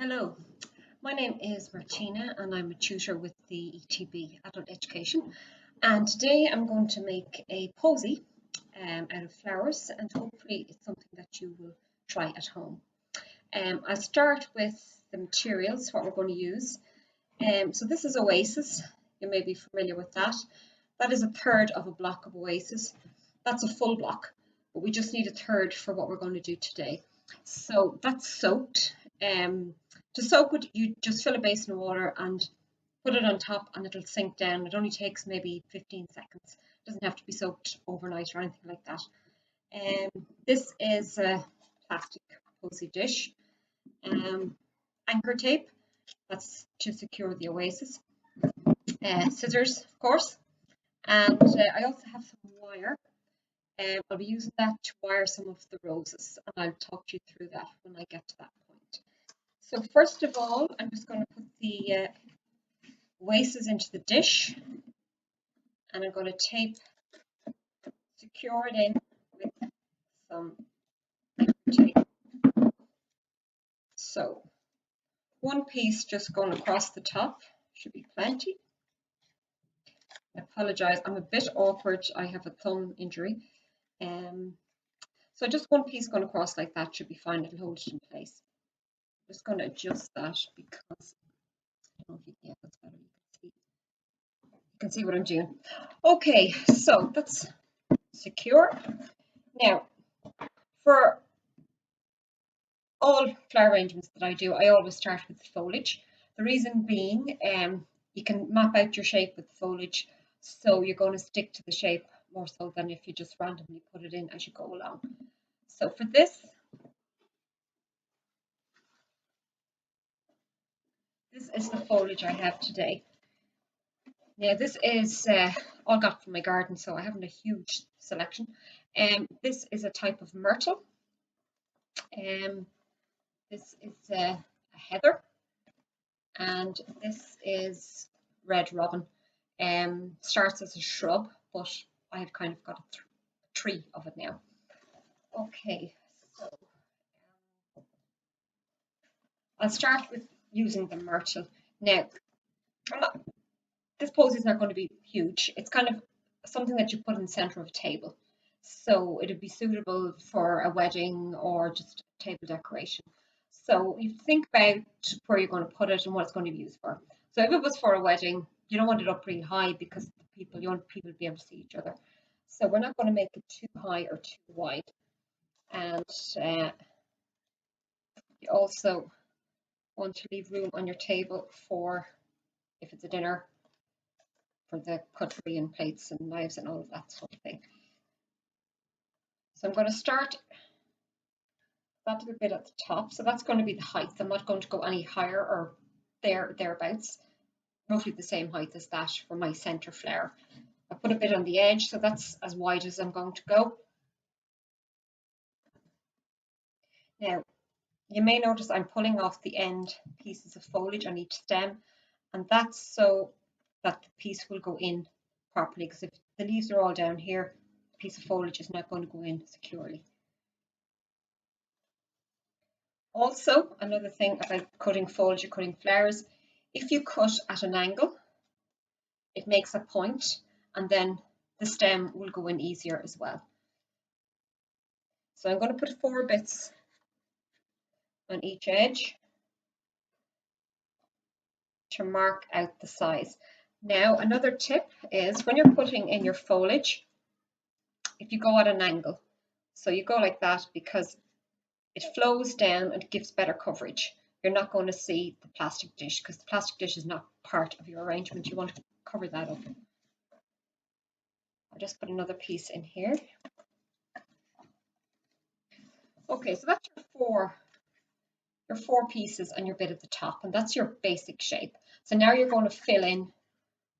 Hello, my name is Martina and I'm a tutor with the ETB Adult Education, and today I'm going to make a posy out of flowers, and hopefully it's something that you will try at home. I'll start with the materials, what we're going to use. So this is Oasis, you may be familiar with that. That is a third of a block of Oasis. That's a full block, but we just need a third for what we're going to do today. So that's soaked. To soak it, you just fill a basin of water and put it on top and it'll sink down. It only takes maybe 15 seconds. It doesn't have to be soaked overnight or anything like that. This is a plastic posy dish. Anchor tape, that's to secure the Oasis. Scissors, of course. And I also have some wire. I'll be using that to wire some of the roses, and I'll talk you through that when I get to that point. So first of all, I'm just going to put the Oasis into the dish, and I'm going to secure it in with some tape. So one piece just going across the top should be plenty. I apologize, I'm a bit awkward. I have a thumb injury. So just one piece going across like that should be fine. It'll hold it in place. I'm just going to adjust that because I don't know if you, yeah, that's better. You can see what I'm doing. Okay, so that's secure. Now, for all flower arrangements that I do, I always start with the foliage. The reason being, you can map out your shape with the foliage, so you're going to stick to the shape more so than if you just randomly put it in as you go along. So for this is the foliage I have today. Now this is all got from my garden, so I haven't a huge selection. This is a type of myrtle. This is a heather, and this is red robin. Starts as a shrub, but I have kind of got a tree of it now. Okay, so I'll start with using the myrtle. Now, this posy is not going to be huge. It's kind of something that you put in the center of a table. So it'd be suitable for a wedding or just table decoration. So you think about where you're going to put it and what it's going to be used for. So if it was for a wedding, you don't want it up really high because you want people to be able to see each other. So we're not going to make it too high or too wide. And you also want to leave room on your table for, if it's a dinner, for the cutlery and plates and knives and all of that sort of thing. So I'm going to start that little bit at the top. So that's going to be the height. I'm not going to go any higher or thereabouts. Roughly the same height as that for my center flower. I put a bit on the edge, so that's as wide as I'm going to go. Now, you may notice I'm pulling off the end pieces of foliage on each stem, and that's so that the piece will go in properly, because if the leaves are all down here, the piece of foliage is not going to go in securely. Also, another thing about cutting foliage or cutting flowers, if you cut at an angle, it makes a point, and then the stem will go in easier as well. So I'm going to put 4 bits on each edge to mark out the size. Now, another tip is when you're putting in your foliage, if you go at an angle, so you go like that because it flows down and gives better coverage. You're not going to see the plastic dish because the plastic dish is not part of your arrangement. You want to cover that up. I'll just put another piece in here. Okay, so that's your four pieces and your bit at the top, and that's your basic shape. So now you're going to fill in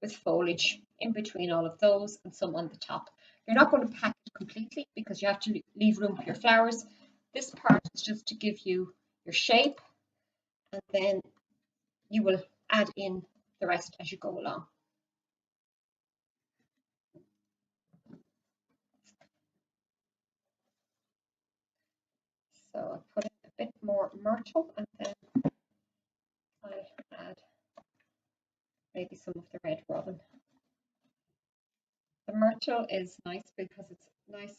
with foliage in between all of those and some on the top. You're not going to pack it completely because you have to leave room for your flowers. This part is just to give you your shape, and then you will add in the rest as you go along. So I'll put in a bit more myrtle and then maybe some of the red robin. The myrtle is nice because it's nice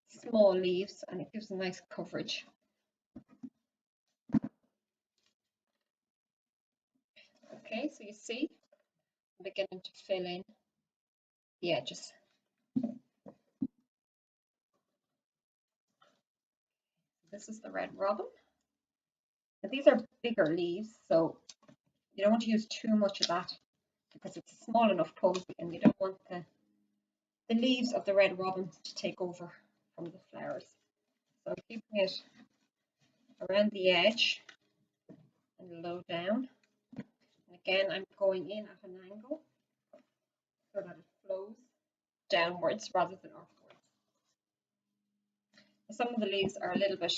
small leaves and it gives a nice coverage. Okay, so you see, I'm beginning to fill in the edges. This is the red robin. Now, these are bigger leaves, so you don't want to use too much of that because it's a small enough posy and you don't want the leaves of the red robin to take over from the flowers. So keeping it around the edge and low down. And again, I'm going in at an angle so that it flows downwards rather than upwards. Some of the leaves are a little bit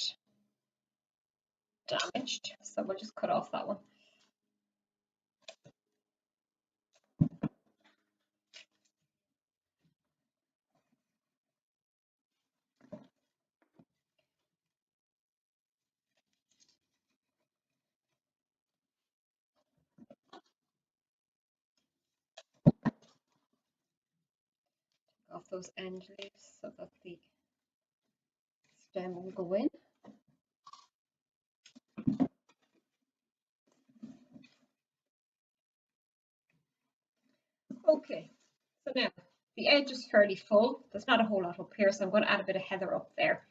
damaged, so we'll just cut off that one. Off those end leaves so that the stem will go in. Okay, so now the edge is fairly full. There's not a whole lot up here, so I'm going to add a bit of heather up there.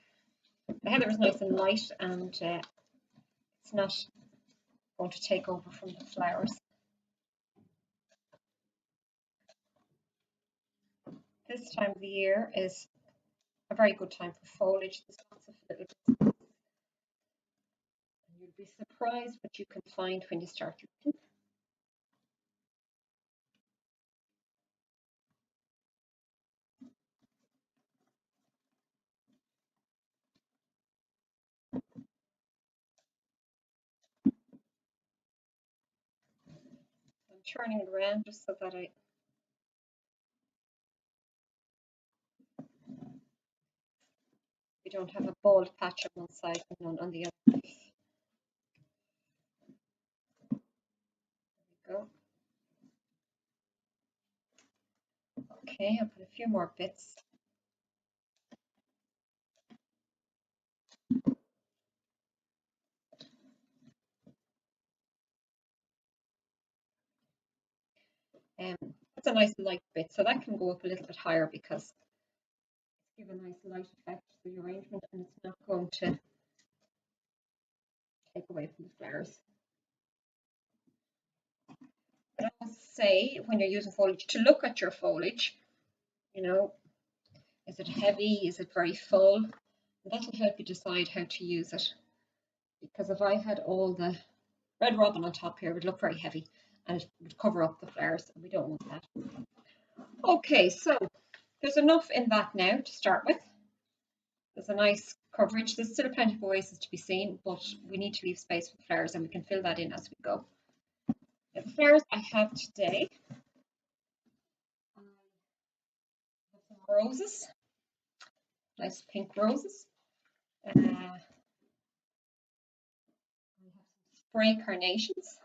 The heather is nice and light and it's not going to take over from the flowers. This time of the year is a very good time for foliage. There's lots of little bits. And you'll be surprised what you can find when you start looking. I'm turning it around just so that you don't have a bald patch on one side and none on the other. There we go. Okay, I'll put a few more bits. That's a nice light bit, so that can go up a little bit higher because give a nice light effect to the arrangement and it's not going to take away from the flowers. I always say when you're using foliage to look at your foliage, you know, is it heavy, is it very full? And that'll help you decide how to use it. Because if I had all the red robin on top here, it would look very heavy and it would cover up the flowers and we don't want that. Okay, so there's enough in that now to start with. There's a nice coverage. There's still plenty of oases to be seen, but we need to leave space for flowers and we can fill that in as we go. Now, the flowers I have today, I have some roses, nice pink roses. I have some spray carnations,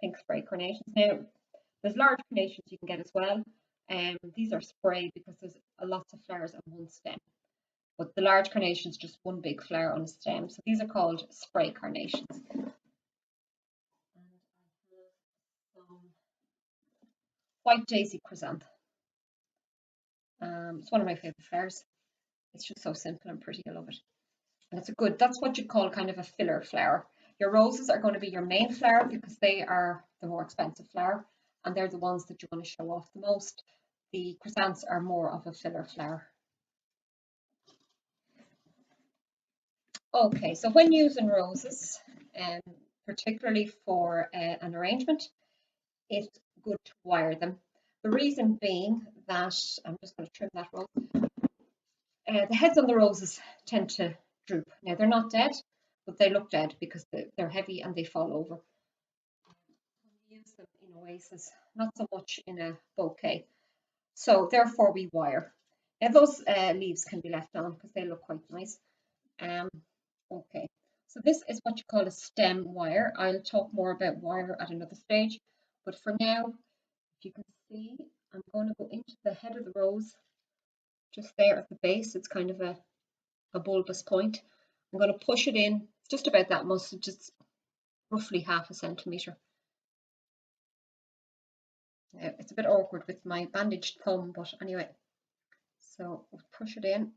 pink spray carnations. Now, there's large carnations you can get as well. These are spray because there's lots of flowers on one stem. But the large carnation is just one big flower on a stem. So these are called spray carnations. And I have some white daisy chrysanthemum. It's one of my favorite flowers. It's just so simple and pretty. I love it. And it's that's what you call kind of a filler flower. Your roses are going to be your main flower because they are the more expensive flower and they're the ones that you want to show off the most. The chrysanthemums are more of a filler flower. Okay, so when using roses, particularly for an arrangement, it's good to wire them. The reason being that, I'm just going to trim that rose, the heads on the roses tend to droop. Now they're not dead, but they look dead because they're heavy and they fall over. We use them in oases, not so much in a bouquet. So therefore we wire. Now those leaves can be left on because they look quite nice. Okay, so this is what you call a stem wire. I'll talk more about wire at another stage, But for now, if you can see, I'm going to go into the head of the rose, just there at the base. It's kind of a bulbous point. I'm going to push it in just about that much, just roughly 1/2 centimetre. Now, it's a bit awkward with my bandaged thumb, but anyway, so we'll push it in.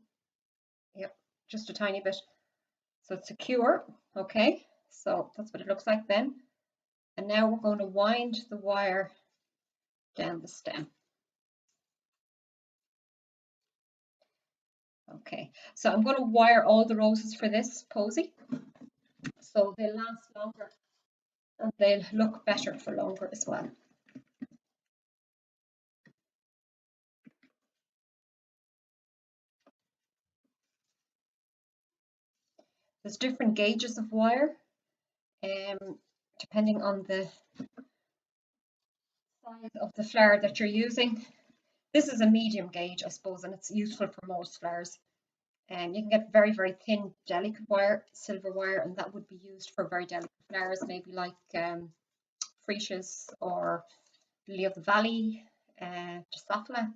Yep, just a tiny bit. So it's secure. Okay, so that's what it looks like then. And now we're going to wind the wire down the stem. Okay, so I'm going to wire all the roses for this posy, so they'll last longer and they'll look better for longer as well. There's different gauges of wire, depending on the size of the flower that you're using. This is a medium gauge, I suppose, and it's useful for most flowers. You can get very, very thin, delicate wire, silver wire, and that would be used for very delicate flowers, maybe like freesias or lily of the valley, Drosophila.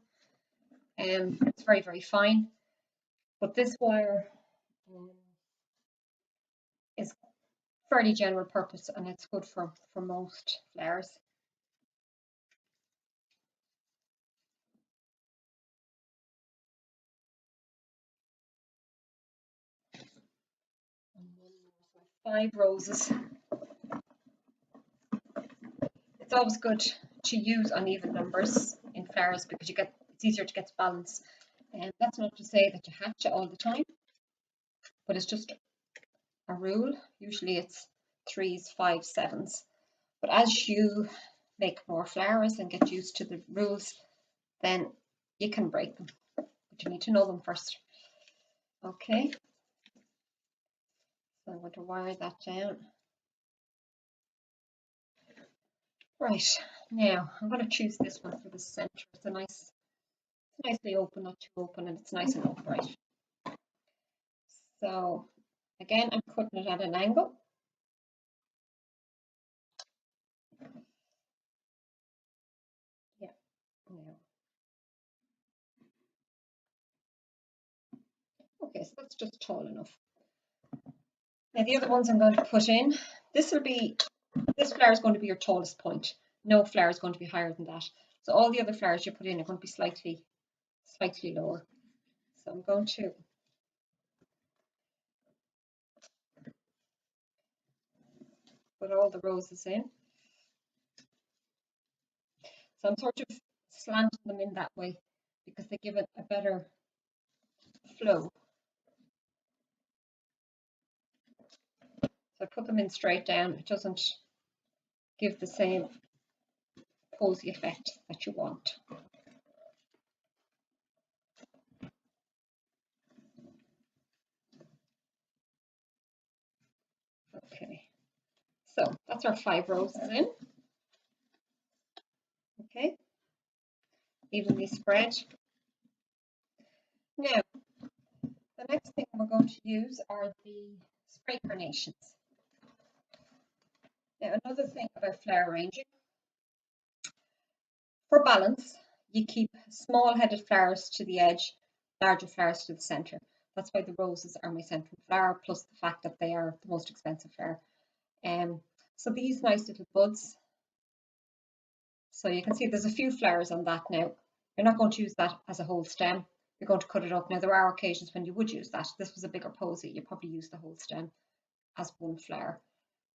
It's very, very fine. But this wire is fairly general purpose, and it's good for most flowers. And 5 roses. It's always good to use uneven numbers in flowers because it's easier to get to balance. And that's not to say that you have to all the time, but it's just a rule. Usually it's 3s, 5s, 7s. But as you make more flowers and get used to the rules, then you can break them. But you need to know them first. Okay. So I'm going to wire that down. Right, now I'm going to choose this one for the center. It's nicely open, not too open, and it's nice and upright. So again, I'm cutting it at an angle. Yeah, now. Okay, so that's just tall enough. Now the other ones I'm going to put in, this flower is going to be your tallest point. No flower is going to be higher than that. So all the other flowers you put in are going to be slightly lower. So I'm going to put all the roses in. So I'm sort of slanting them in that way because they give it a better flow. So I put them in straight down. It doesn't give the same posy effect that you want. Okay, so that's our 5 roses in. Okay, evenly spread. Now, the next thing we're going to use are the spray carnations. Now, another thing about flower arranging, for balance, you keep small-headed flowers to the edge, larger flowers to the center. That's why the roses are my central flower, plus the fact that they are the most expensive flower. So these nice little buds. So you can see there's a few flowers on that now. You're not going to use that as a whole stem. You're going to cut it up. Now there are occasions when you would use that. This was a bigger posy. You probably use the whole stem as one flower.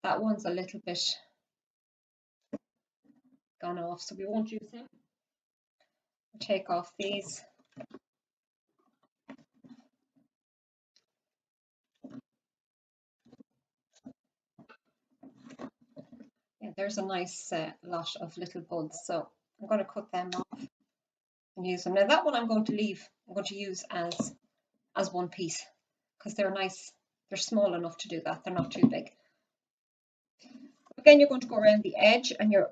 That one's a little bit gone off, so we won't use him. We'll take off these. Yeah, there's a nice lot of little buds, so I'm going to cut them off and use them. Now that one I'm going to leave. I'm going to use as one piece because they're nice. They're small enough to do that. They're not too big. Again, you're going to go around the edge and you're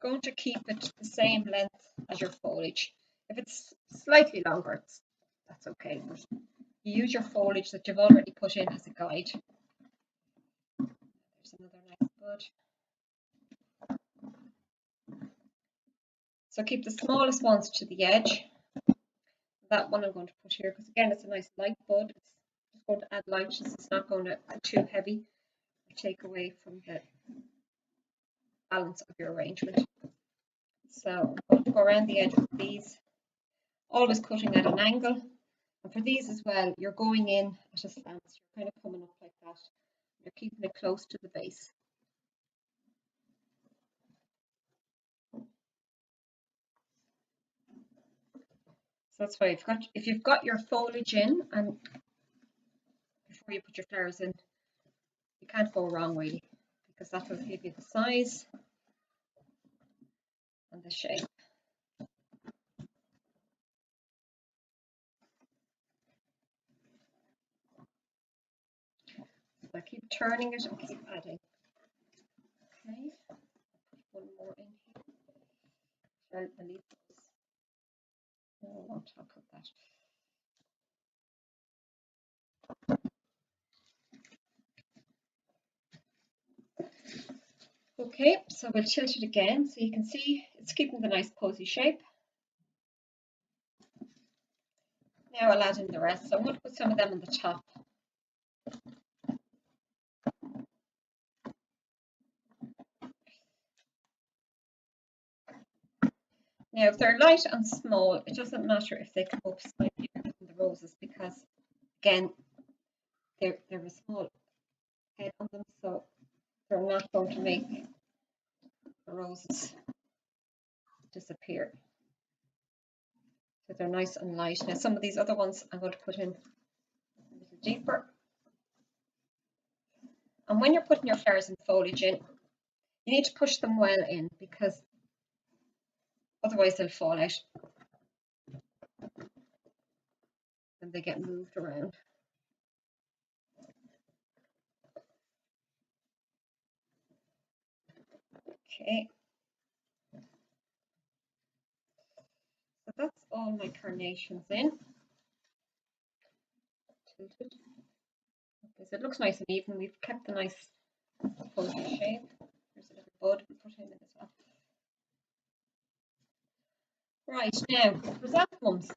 going to keep it the same length as your foliage. If it's slightly longer, that's okay. But you use your foliage that you've already put in as a guide. There's another nice bud. So keep the smallest ones to the edge. That one I'm going to put here because again it's a nice light bud. It's just going to add lightness. It's not going to be too heavy or take away from the balance of your arrangement. So I'm going to go around the edge with these, always cutting at an angle. And for these as well, you're going in at a stance. You're kind of coming up like that. You're keeping it close to the base. So that's why if you've got your foliage in, and before you put your flowers in, you can't go wrong really, because that will give you the size and the shape. So I keep turning it and keep adding. Okay, put one more in here. I'll leave those. No, I won't. I'll put that. Okay, so we'll tilt it again so you can see it's keeping the nice posy shape. Now I'll add in the rest. So I'm going to put some of them on the top. Now if they're light and small, it doesn't matter if they come up slightly bigger than the roses because again, they're a small head on them, so they're not going to make the roses disappear. So they're nice and light. Now some of these other ones I'm going to put in a little deeper. And when you're putting your flowers and foliage in, you need to push them well in because otherwise they'll fall out and they get moved around. Okay. So that's all my carnations in. Tilted. Okay, so it looks nice and even. We've kept the nice posy shape. There's a little bud we put in as well. Right, now, chrysanthemums.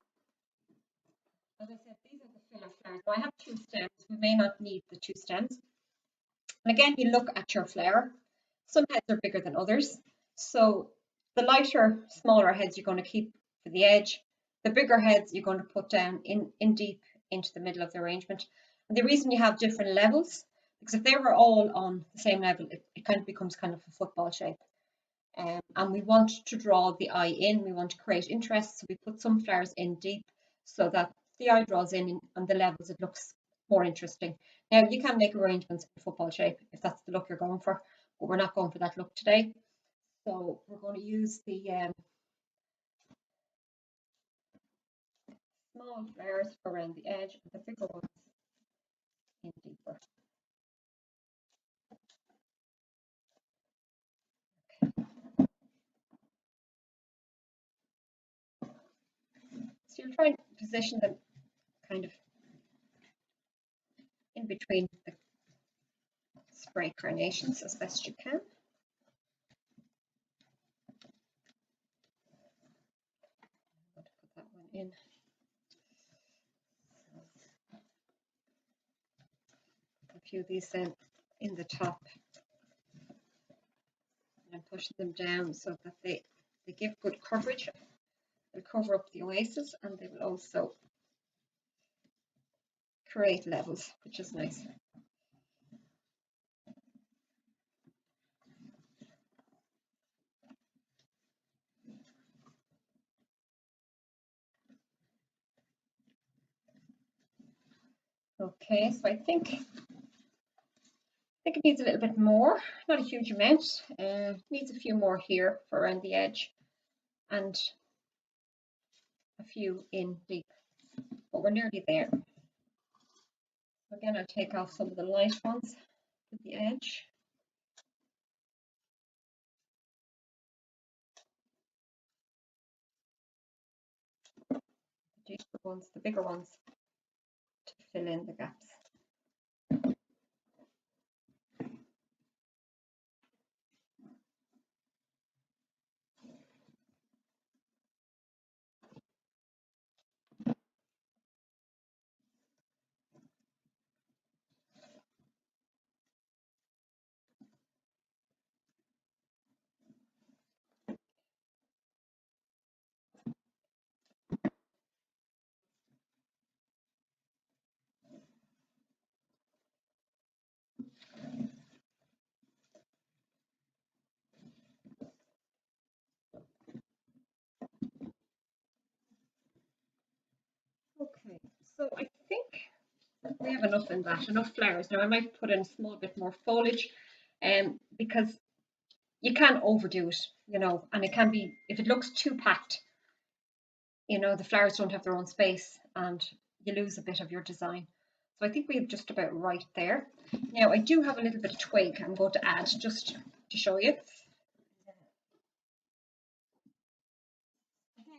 As I said, these are the filler flowers. So I have 2 stems. We may not need the 2 stems. And again, you look at your flower. Some heads are bigger than others. So the lighter, smaller heads you're going to keep for the edge. The bigger heads you're going to put down in deep into the middle of the arrangement. And the reason you have different levels, because if they were all on the same level, it kind of becomes kind of a football shape. And we want to draw the eye in, we want to create interest, so we put some flowers in deep so that the eye draws in and the levels, it looks more interesting. Now you can make arrangements in football shape if that's the look you're going for, but we're not going for that look today. So we're going to use the small flowers around the edge and the bigger ones in deeper. So you're trying to position them kind of in between the spray carnations as best you can. I'm going to put that one in. A few of these then in the top. And I'm pushing them down so that they give good coverage. They'll cover up the oasis and they will also create levels, which is nice. Okay, so I think it needs a little bit more, not a huge amount. Needs a few more here for around the edge and a few in deep, but we're nearly there. Again, I'll take off some of the light ones at the edge. The deeper ones, the bigger ones, to fill in the gaps. So I think we have enough in that, enough flowers. Now I might put in a small bit more foliage, because you can overdo it, and it can be, if it looks too packed, the flowers don't have their own space and you lose a bit of your design. So I think we have just about right there. Now I do have a little bit of twig I'm going to add just to show you. Again,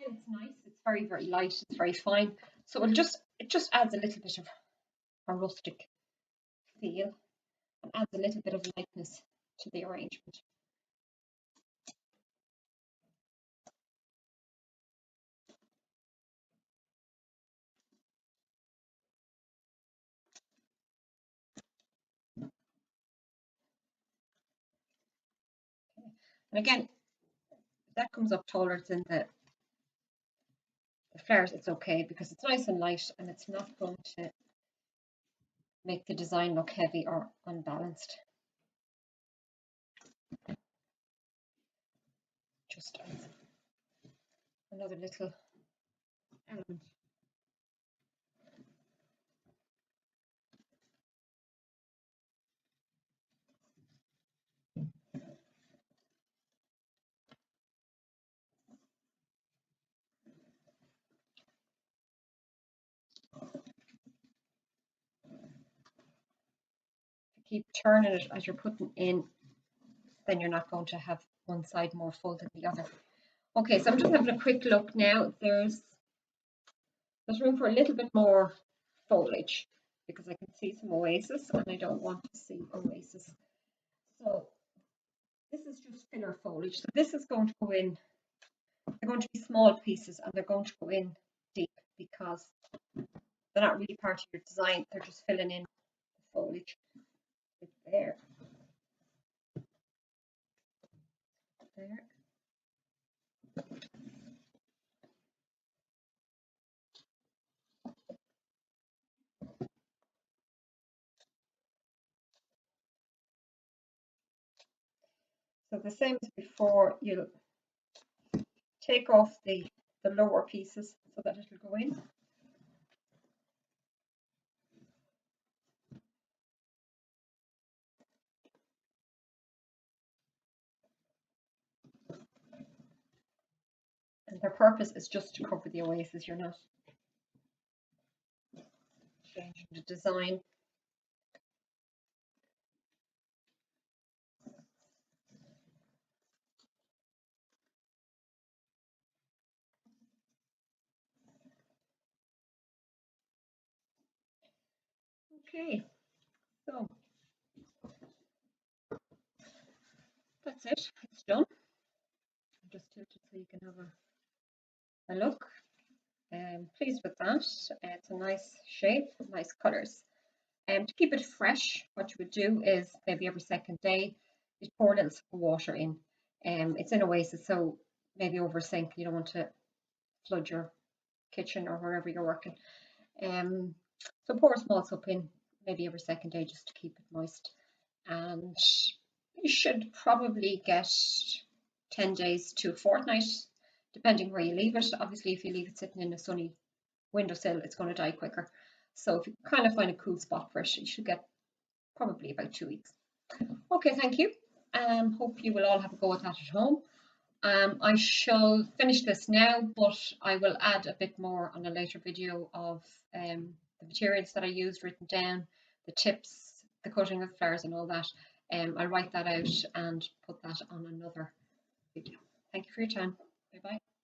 it's nice, it's very, very light, it's very fine. So it just adds a little bit of a rustic feel and adds a little bit of lightness to the arrangement. And again, if that comes up taller than the flowers, it's okay because it's nice and light and it's not going to make the design look heavy or unbalanced. Just adds another little element. Keep turning it as you're putting in, then you're not going to have one side more full than the other. Okay, so I'm just having a quick look now. There's room for a little bit more foliage because I can see some oasis and I don't want to see oasis. So this is just filler foliage. So this is going to go in, they're going to be small pieces and they're going to go in deep because they're not really part of your design. They're just filling in the foliage. There. There. So the same as before, you'll take off the lower pieces so that it'll go in. And their purpose is just to cover the oasis. You're not changing the design. Okay, so that's it. It's done. Just tilt it so you can have a look. Pleased with that. It's a nice shape, nice colours. To keep it fresh, what you would do is maybe every second day, you pour a little sip of water in. It's in oasis, so maybe over a sink. You don't want to flood your kitchen or wherever you're working. So pour a small cup in, maybe every second day, just to keep it moist. And you should probably get 10 days to a fortnight, depending where you leave it. Obviously, if you leave it sitting in a sunny windowsill, it's going to die quicker. So if you kind of find a cool spot for it, you should get probably about 2 weeks. Okay, thank you. Hope you will all have a go at that at home. I shall finish this now, but I will add a bit more on a later video of the materials that I used written down, the tips, the cutting of flowers and all that. I'll write that out and put that on another video. Thank you for your time. Bye bye.